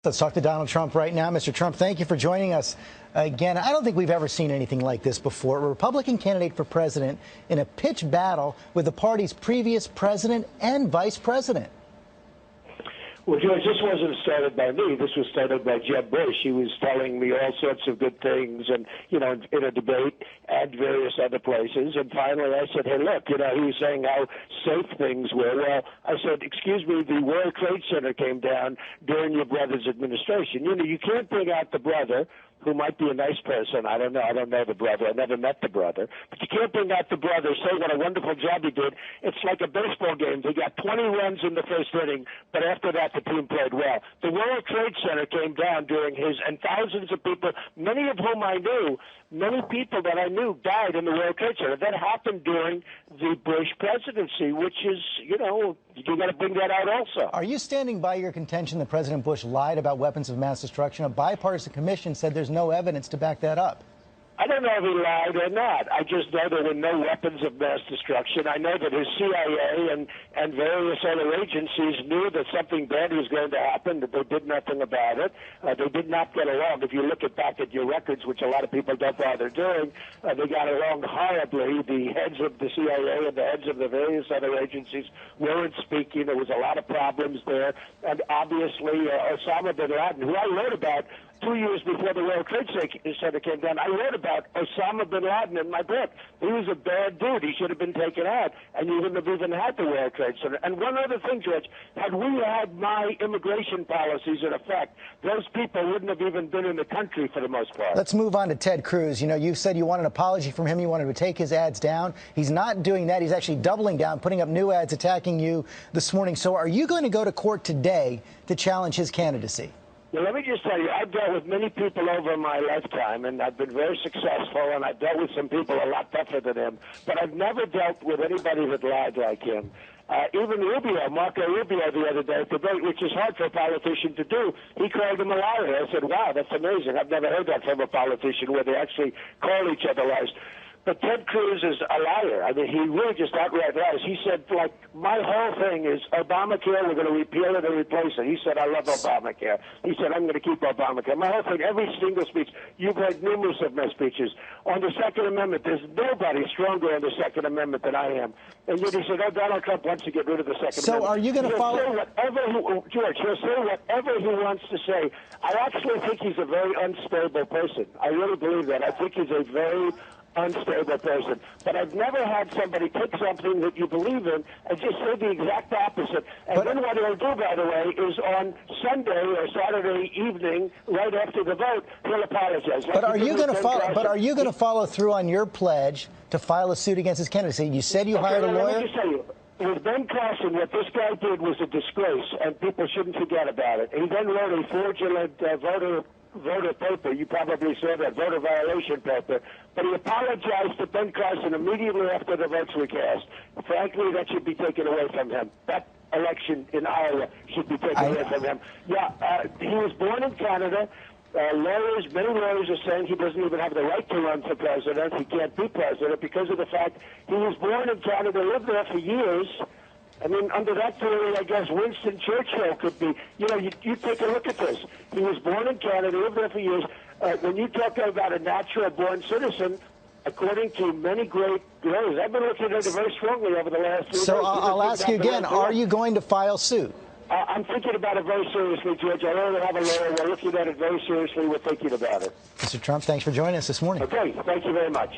Let's talk to Donald Trump right now. Mr. Trump, thank you for joining us again. I don't think we've ever seen anything like this before. A Republican candidate for president in a pitched battle with the party's previous president and vice president. Well, George, this wasn't started by me. This was started by Jeb Bush. He was telling me all sorts of good things, and in a debate and various other places. And finally, I said, "Hey, look, he was saying how safe things were." Well, I said, "Excuse me, the World Trade Center came down during your brother's administration. You can't bring out the brother, who might be a nice person. I don't know. I don't know the brother. I never met the brother. But you can't bring out the brother, say what a wonderful job he did. It's like a baseball game. They got 20 runs in the first inning, but after that, the team played well." The World Trade Center came down during his, and thousands of people, many of whom I knew, many people that I knew died in the World Trade Center. That happened during the Bush presidency, which is, you got to bring that out also. Are you standing by your contention that President Bush lied about weapons of mass destruction? A bipartisan commission said there's no evidence to back that up. I don't know if he lied or not. I just know there were no weapons of mass destruction. I know that his CIA and various other agencies knew that something bad was going to happen, that they did nothing about it. They did not get along. If you look back at your records, which a lot of people don't bother doing, they got along horribly. The heads of the CIA and the heads of the various other agencies weren't speaking. There was a lot of problems there. And obviously, Osama bin Laden, who I wrote about 2 years before the World Trade Center came down, I wrote about Osama bin Laden in my book. He was a bad dude. He should have been taken out, and you wouldn't have even had the World Trade Center. And one other thing, George, had we had my immigration policies in effect, those people wouldn't have even been in the country for the most part. Let's move on to Ted Cruz. You said you want an apology from him. You wanted to take his ads down. He's not doing that. He's actually doubling down, putting up new ads attacking you this morning. So are you going to go to court today to challenge his candidacy? Well, let me just tell you, I've dealt with many people over my lifetime, and I've been very successful, and I've dealt with some people a lot tougher than him, but I've never dealt with anybody that lied like him. Even Rubio, Marco Rubio, the other day at the debate, which is hard for a politician to do, he called him a liar. I said, wow, that's amazing. I've never heard that from a politician where they actually call each other liars. But Ted Cruz is a liar. I mean, he really just outright lies. He said, my whole thing is Obamacare, we're going to repeal it and replace it. He said, I love Obamacare. He said, I'm going to keep Obamacare. My whole thing, every single speech, you've heard numerous of my speeches. On the Second Amendment, there's nobody stronger on the Second Amendment than I am. And yet he said, Donald Trump wants to get rid of the Second Amendment. So are you going to follow? George, he'll say whatever he wants to say. I actually think he's a very unstable person. I really believe that. I think he's a very unstable person. But I've never had somebody take something that you believe in and just say the exact opposite. And then what he'll do, by the way, is on Sunday or Saturday evening, right after the vote, he'll apologize. But are you going to follow? But are you going to follow through on your pledge to file a suit against his candidacy? You said you hired a lawyer. Let me just tell you. With Ben Carson, what this guy did was a disgrace, and people shouldn't forget about it. He then wrote a fraudulent voter paper. You probably saw that, voter violation paper. But he apologized to Ben Carson immediately after the votes were cast. Frankly, that should be taken away from him. That election in Iowa should be taken away from him. Yeah, he was born in Canada. Many lawyers are saying he doesn't even have the right to run for president. He can't be president because of the fact he was born in Canada, lived there for years. I mean, under that theory, I guess Winston Churchill could be. You take a look at this. He was born in Canada, lived there for years. When you talk about a natural-born citizen, according to many great lawyers, I've been looking at it very strongly over the last 3 days. So I'll ask you again, are you going to file suit? I'm thinking about it very seriously, George. I already have a lawyer. We're looking at it very seriously. We're thinking about it. Mr. Trump, thanks for joining us this morning. Okay, thank you very much.